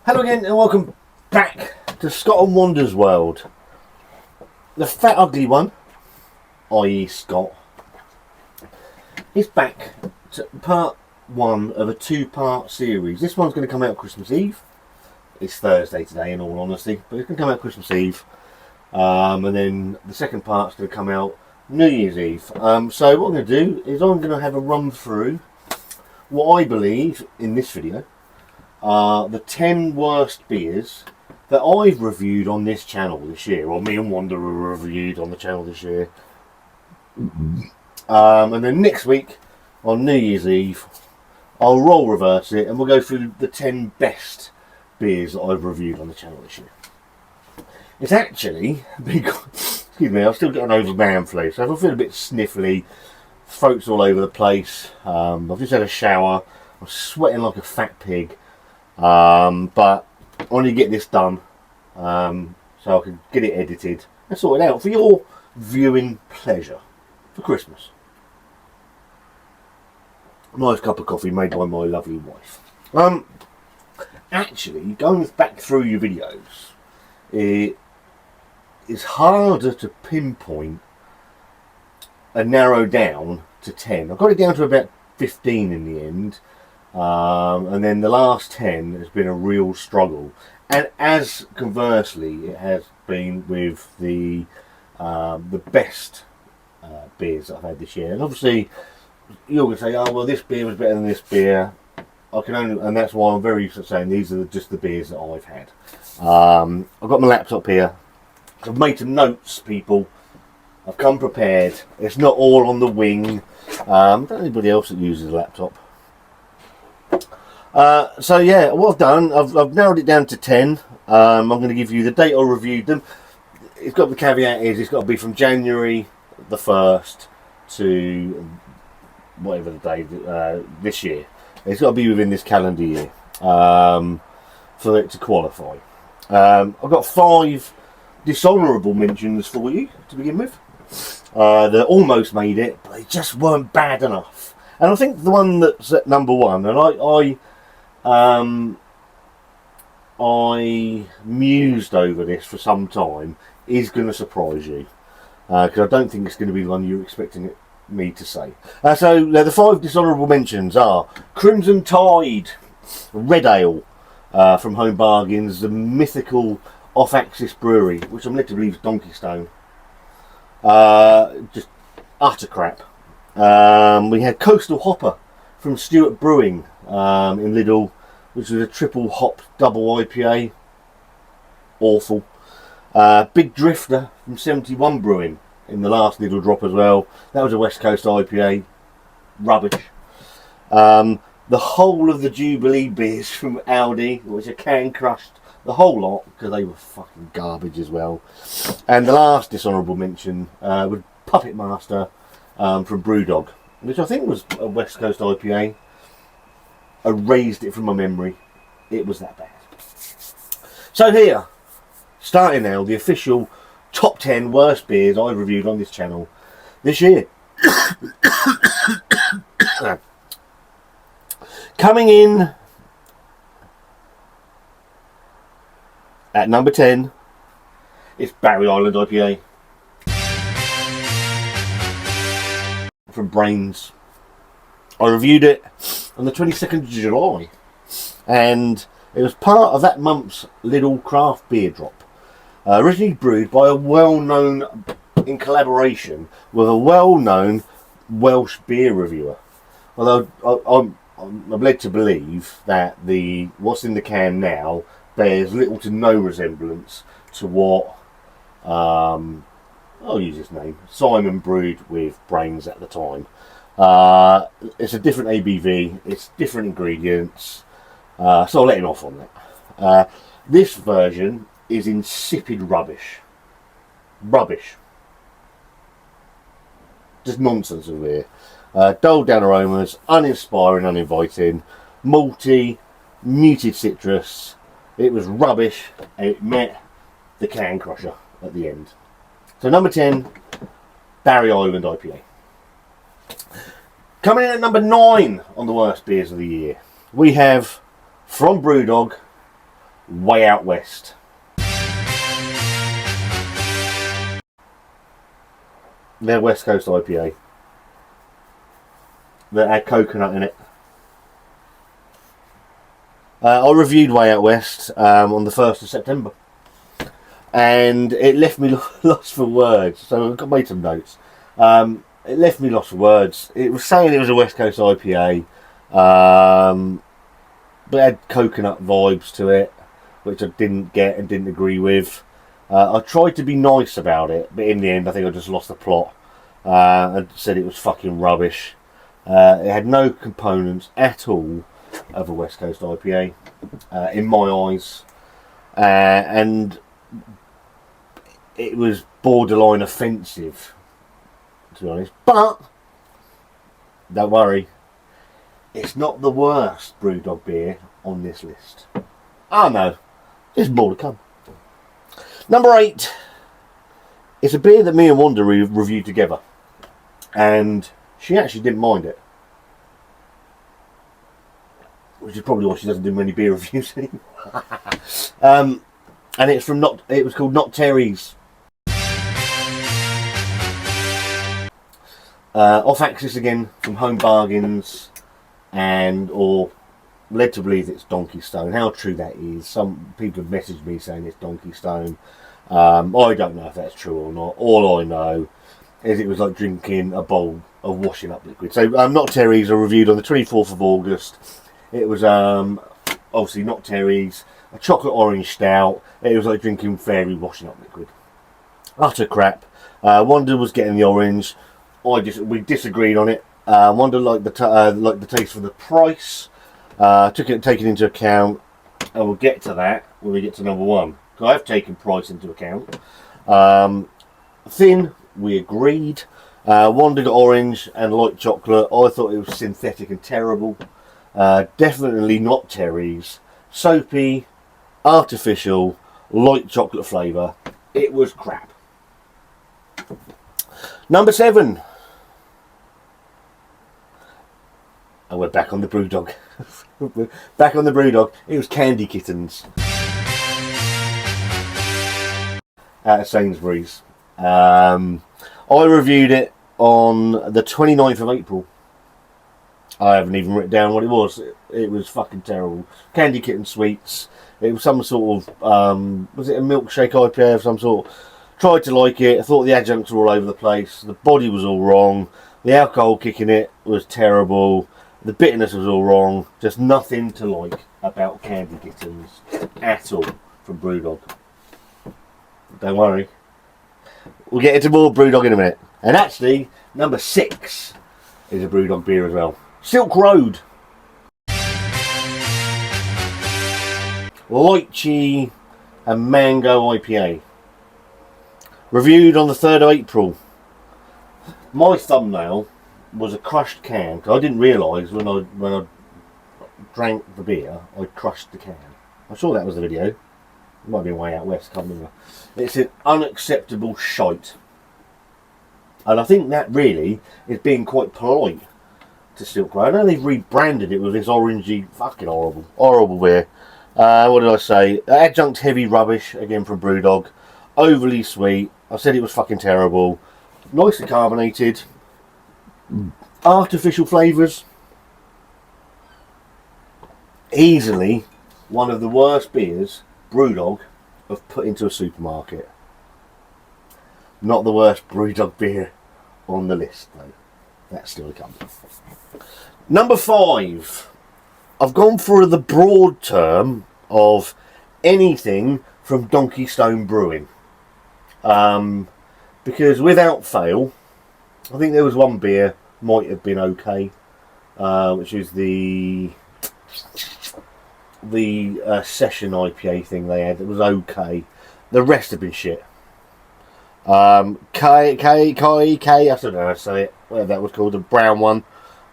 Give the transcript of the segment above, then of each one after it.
Hello again and welcome back to Scott Wandas World. The fat ugly one, i.e. Scott, is back to part one of a two-part series. This one's going to come out Christmas Eve. It's Thursday today in all honesty, but it's going to come out Christmas Eve. And then the second part's going to come out New Year's Eve. So what I'm going to do is I'm going to have a run through what I believe in this video the 10 worst beers that I've reviewed on this channel this year, or me and Wanda reviewed on the channel this year. And then next week, on New Year's Eve, I'll role reverse it and we'll go through the 10 best beers that I've reviewed on the channel this year. It's actually, excuse me, I've still got an overman flu, so if I feel a bit sniffly, throat's all over the place, I've just had a shower, I'm sweating like a fat pig. But I want to get this done so I can get it edited and sorted out for your viewing pleasure for Christmas. A nice cup of coffee made by my lovely wife. Actually, going back through your videos, it is harder to pinpoint and narrow down to 10. I got it down to about 15 in the end. And then the last 10 has been a real struggle, and as conversely it has been with the best beers that I've had this year. And obviously you're going to say, oh well, this beer was better than this beer. I can only, and that's why I'm very used to saying these are just the beers that I've had. I've got my laptop here. I've made some notes, people. I've come prepared. It's not all on the wing. Don't anybody else that uses a laptop. So yeah, what I've done, I've narrowed it down to 10. I'm going to give you the date I reviewed them. It's got the caveat is it's got to be from January the 1st to whatever the day this year. It's got to be within this calendar year for it to qualify. I've got 5 dishonourable mentions for you to begin with. They almost made it, but they just weren't bad enough. And I think the one that's at number 1, and I mused over this for some time, is going to surprise you. Because I don't think it's going to be the one you're expecting me to say. So the 5 dishonourable mentions are Crimson Tide Red Ale from Home Bargains, the mythical off-axis brewery, which I'm led to believe is Donkey Stone. Just utter crap. We had Coastal Hopper from Stewart Brewing in Lidl, which was a triple hop double IPA. Awful. Big Drifter from 71 Brewing in the last Lidl drop as well. That was a West Coast IPA. Rubbish. The whole of the Jubilee beers from Aldi, which are can crushed. The whole lot, because they were fucking garbage as well. And the last dishonourable mention was Puppet Master from Brewdog, which I think was a West Coast IPA. I erased it from my memory. It was that bad. So here, starting now, the official top 10 worst beers I've reviewed on this channel this year. Coming in at number 10, it's Barry Island IPA from Brains. I reviewed it on the 22nd of July, and it was part of that month's Lidl craft beer drop. Originally brewed by a well-known, in collaboration with a well-known Welsh beer reviewer. Although I'm led to believe that what's in the can now bears little to no resemblance to what I'll use his name, Simon brewed with Brains at the time. It's a different ABV, it's different ingredients, so I'll let him off on that. This version is insipid rubbish. Just nonsense over here. Dulled down aromas, uninspiring, uninviting, malty, muted citrus. It was rubbish, and it met the can crusher at the end. So number 10, Barry Island IPA. Coming in at number 9 on the worst beers of the year, we have from Brewdog, Way Out West. They're West Coast IPA. That had coconut in it. I reviewed Way Out West on the 1st of September. And it left me lost for words. So I've made some notes. It left me lost for words. It was saying it was a West Coast IPA. But it had coconut vibes to it, which I didn't get and didn't agree with. I tried to be nice about it, but in the end I think I just lost the plot. And said it was fucking rubbish. It had no components at all of a West Coast IPA, in my eyes. And it was borderline offensive, to be honest. But, don't worry, it's not the worst Brewdog beer on this list. Oh no, there's more to come. Number 8. It's a beer that me and Wanda reviewed together. And she actually didn't mind it. Which is probably why she doesn't do many beer reviews anymore. And it's from it was called Not Terry's. Off Axis again, from Home Bargains, or led to believe it's Donkey Stone. How true that is. Some people have messaged me saying it's Donkey Stone. I don't know if that's true or not. All I know is it was like drinking a bowl of washing up liquid. So Not Terry's I reviewed on the 24th of August. It was obviously Not Terry's, a chocolate orange stout. It was like drinking fairy washing up liquid. Utter crap. Wanda was getting the orange. We disagreed on it. Wanda liked the taste for the price. Taken into account, and we'll get to that when we get to number 1. So I've taken price into account. Thin, we agreed. Wanda got orange and light chocolate. I thought it was synthetic and terrible. Definitely Not Terry's. Soapy, artificial, light chocolate flavour. It was crap. Number 7. And we're back on the Brewdog. Back on the Brewdog. It was Candy Kittens. Out of Sainsbury's. I reviewed it on the 29th of April. I haven't even written down what it was. It was fucking terrible. Candy Kitten Sweets. It was some sort of, was it a milkshake IPA of some sort? Tried to like it. I thought the adjuncts were all over the place. The body was all wrong. The alcohol kicking it was terrible. The bitterness was all wrong. Just nothing to like about Candy Kittens at all from Brewdog. Don't worry. We'll get into more Brewdog in a minute. And actually, number 6 is a Brewdog beer as well. Silk Road. Lychee and Mango IPA. Reviewed on the 3rd of April. My thumbnail was a crushed can, because I didn't realise when I drank the beer, I crushed the can. I'm sure that was the video. It might have been Way Out West, can't remember. It's an unacceptable shite. And I think that really is being quite polite to Silk Road. I know they've rebranded it with this orangey, fucking horrible beer. What did I say? Adjunct heavy rubbish, again from Brewdog. Overly sweet. I said it was fucking terrible. Nicely carbonated. Artificial flavours. Easily one of the worst beers Brewdog have put into a supermarket. Not the worst Brewdog beer on the list though. That's still to come. Number 5. I've gone for the broad term of anything from Donkey Stone Brewing. Because without fail, I think there was one beer might have been okay, which is the session IPA thing they had. It was okay. The rest have been shit. I don't know how to say it. Whatever that was called, the brown one.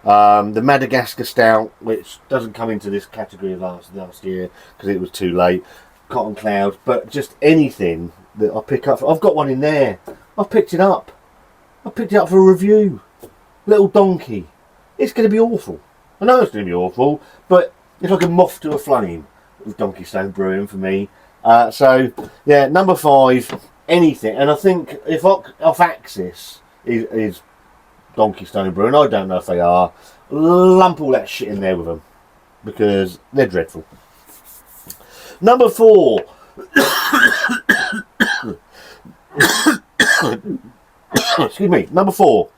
The Madagascar Stout, which doesn't come into this category last year because it was too late. Cotton Cloud, but just anything that I pick up. I've got one in there. I've picked it up. I picked it up for a review. Little Donkey. It's going to be awful. I know it's going to be awful, but it's like a moth to a flame. with Donkey Stone Brewing for me. So yeah, number 5, anything. And I think if off axis is Donkey Stone Brewing, I don't know if they are. Lump all that shit in there with them because they're dreadful. Number 4. Excuse me. Number 4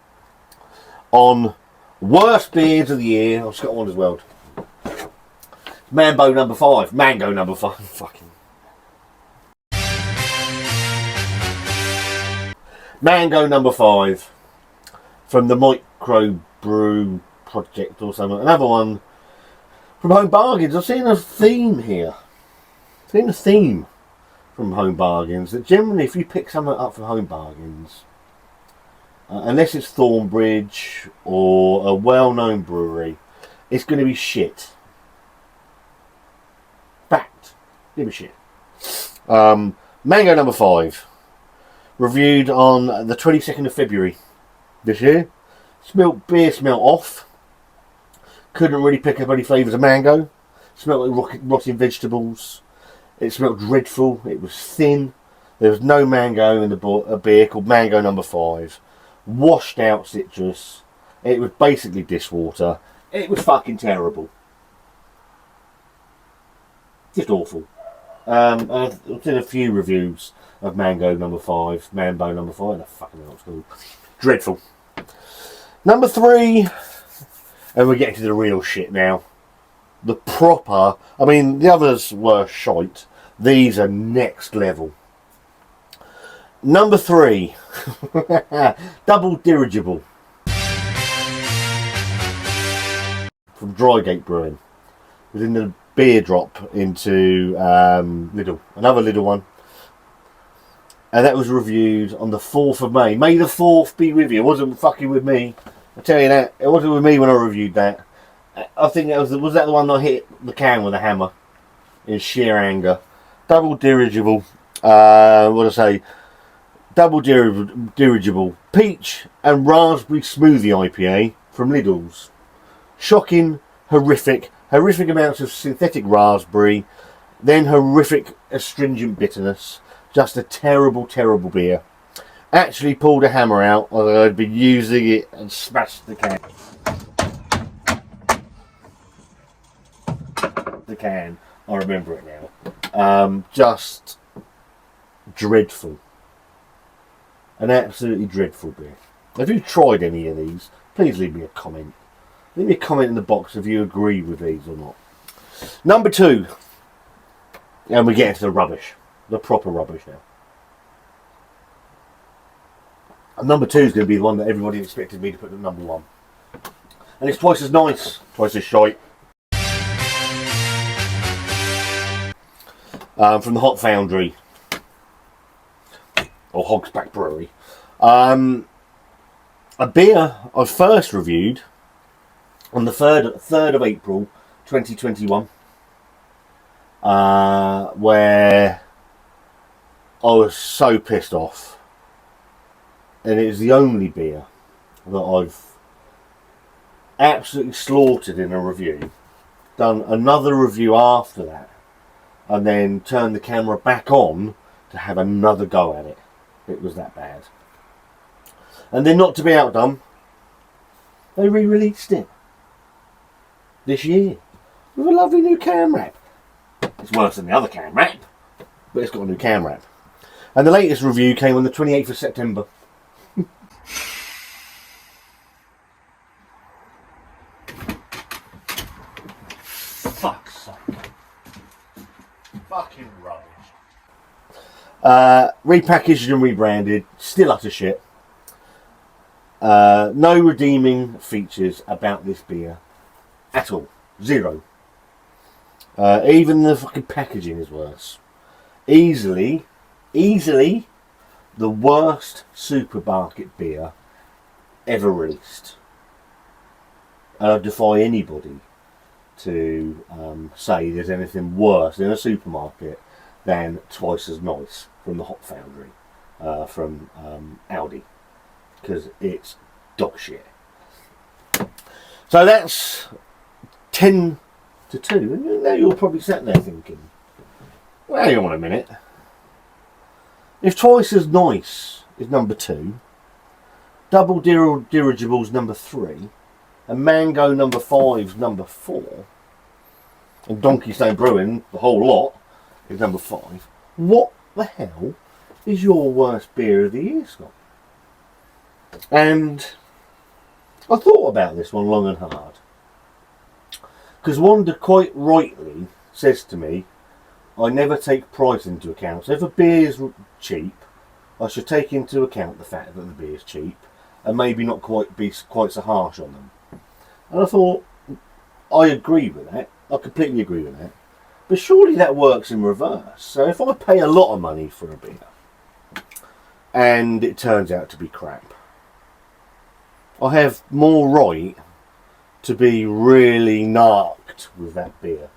on worst beers of the year of Scott Wandas World. Mango number 5. Fucking. Mango number 5 from the Micro Brew Project or something. Another one from Home Bargains. I've seen a theme here. I've seen a theme from Home Bargains that generally, if you pick something up from Home Bargains, unless it's Thornbridge or a well-known brewery, it's going to be shit. Fact. Give me shit. Mango number 5. Reviewed on the 22nd of February this year. Beer smelt off. Couldn't really pick up any flavours of mango. Smelled like rotting vegetables. It smelled dreadful. It was thin. There was no mango in a beer called Mango number 5. Washed out citrus. It was basically dishwater. It was fucking terrible. Just awful. I've seen a few reviews of Mango number 5. Mambo number 5. I fucking know what it's called. Dreadful. Number 3. And we're getting to the real shit now. The proper... I mean, the others were shite. These are next level. Number 3. Double Dirigible. From Drygate Brewing. It was in the beer drop into Lidl. Another Lidl one. And that was reviewed on the 4th of May. May the 4th be with you. It wasn't fucking with me. I tell you that. It wasn't with me when I reviewed that. I think that was that the one that hit the can with a hammer in sheer anger. Double Dirigible. What did I say? Double Dirigible. Peach and Raspberry Smoothie IPA from Lidl's. Shocking, horrific amounts of synthetic raspberry, then horrific astringent bitterness. Just a terrible, terrible beer. Actually pulled a hammer out, although I'd been using it and smashed the can. I remember it now. Just dreadful. An absolutely dreadful beer. If you've tried any of these, please leave me a comment. Leave me a comment in the box if you agree with these or not. Number 2. And we get into the rubbish. The proper rubbish now. And number 2 is going to be the one that everybody expected me to put at number 1. And it's twice as nice. Twice as shite. From the Hop Foundry. Or Hogsback Brewery. A beer I first reviewed on the 3rd of April 2021. Where I was so pissed off. And it is the only beer that I've absolutely slaughtered in a review. Done another review after that. And then turned the camera back on to have another go at it. It was that bad. And then, not to be outdone, they re-released it this year with a lovely new can wrap. It's worse than the other can wrap, but it's got a new can wrap. And the latest review came on the 28th of September. Fuck's sake. Fucking rubbish. Repackaged and rebranded, still utter shit. No redeeming features about this beer at all. Zero. Even the fucking packaging is worse. Easily the worst supermarket beer ever released. I defy anybody to say there's anything worse in a supermarket than Twice as Nice from the Hop Foundry, from Aldi, because it's dog shit. So that's 10 to 2. And now you're probably sat there thinking, well, hang on a minute. If Twice as Nice is number 2, Double Dirigible's number 3, and Mango number 5's number 4, and Donkey Stone Brewing, the whole lot, is number 5, what the hell is your worst beer of the year, Scott? And I thought about this one long and hard. Because Wanda quite rightly says to me, I never take price into account. So if a beer is cheap, I should take into account the fact that the beer is cheap and maybe not be quite so harsh on them. And I thought, I agree with that. I completely agree with that. But surely that works in reverse. So if I pay a lot of money for a beer and it turns out to be crap, I have more right to be really narked with that beer.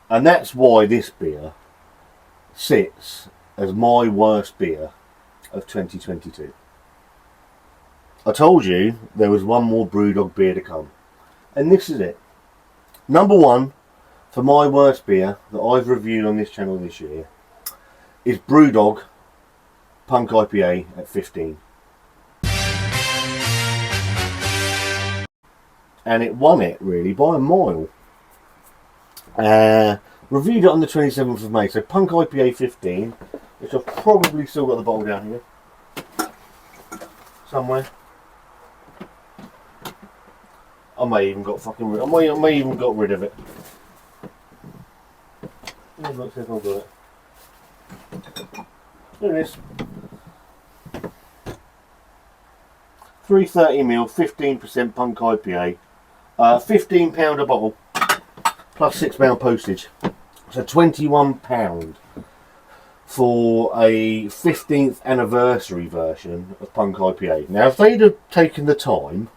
And that's why this beer sits as my worst beer of 2022. I told you there was one more Brewdog beer to come. And this is it. Number 1 for my worst beer that I've reviewed on this channel this year is Brewdog Punk IPA at 15. And it won it really by a mile. Reviewed it on the 27th of May. So Punk IPA 15, which I've probably still got the bottle down here somewhere. I may even got fucking I may even got rid of it. Let's see if I've got it. There it is. 330ml, 15% Punk IPA. £15 a bottle, plus £6 postage. So £21 for a 15th anniversary version of Punk IPA. Now, if they'd have taken the time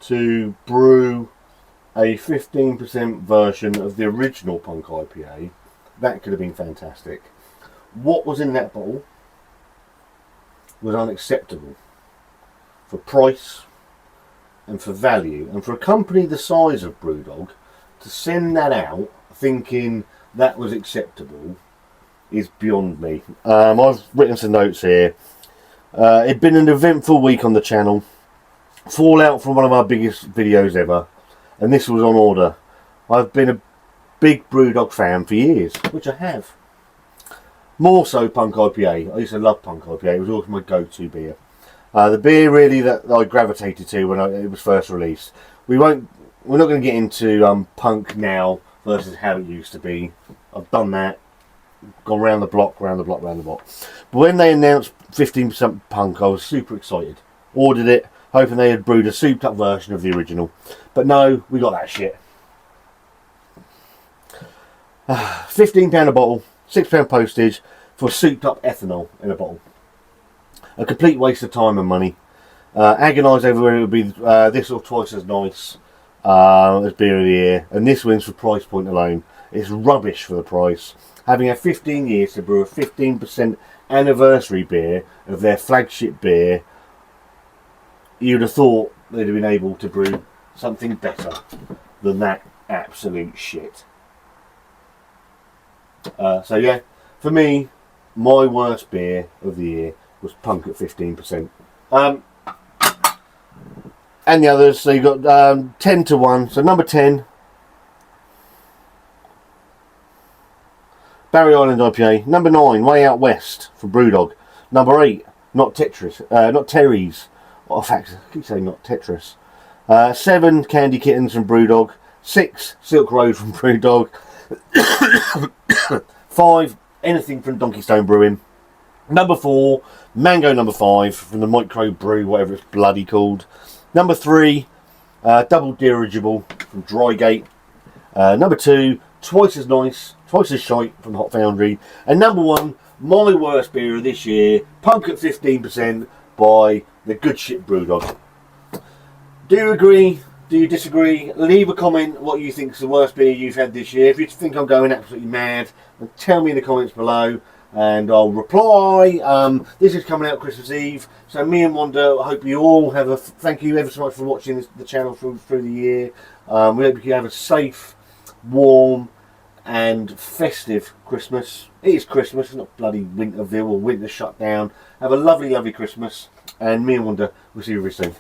to brew a 15% version of the original Punk IPA, that could have been fantastic. What was in that bottle was unacceptable for price and for value, and for a company the size of Brewdog to send that out thinking that was acceptable is beyond me. I've written some notes here. It'd been an eventful week on the channel. Fallout from one of our biggest videos ever, and this was on order. I've been a big Brewdog fan for years, which I have. More so Punk IPA. I used to love Punk IPA. It was always my go-to beer. The beer really that I gravitated to when it was first released. We're not going to get into Punk now versus how it used to be. I've done that. Gone round the block, round the block, round the block. But when they announced 15% Punk, I was super excited. Ordered it, hoping they had brewed a souped up version of the original. But no, we got that shit. £15 a bottle, £6 postage for souped up ethanol in a bottle. A complete waste of time and money. Agonised over whether it would be this or Twice as Nice as beer of the year. And this wins for price point alone. It's rubbish for the price. Having had 15 years to brew a 15% anniversary beer of their flagship beer, you'd have thought they'd have been able to brew something better than that absolute shit. So yeah, for me, my worst beer of the year was Punk at 15%. And the others, so you've got 10 to 1. So number 10, Barry Island IPA. Number 9, Way Out West from Brewdog. Number 8, not Terry's. Oh, in fact, I keep saying not Tetris. 7, Candy Kittens from Brewdog. 6, Silk Road from Brewdog. 5, anything from Donkey Stone Brewing. Number 4, Mango number 5 from the Micro Brew, whatever it's bloody called. Number 3, Double Dirigible from Drygate. Number 2, Twice as Nice, Twice as Shite from Hot Foundry. And number 1, my worst beer of this year, Punk at 15% by the good shit Brewdog. Do you agree? Do you disagree? Leave a comment what you think is the worst beer you've had this year. If you think I'm going absolutely mad, then tell me in the comments below. and I'll reply. This is coming out Christmas Eve, so me and Wanda, I hope you all have a thank you ever so much for watching the channel through the year. We hope you have a safe, warm and festive Christmas. It is Christmas, it's not bloody Winterville or winter shutdown. Have a lovely Christmas, and me and Wanda will see you very soon.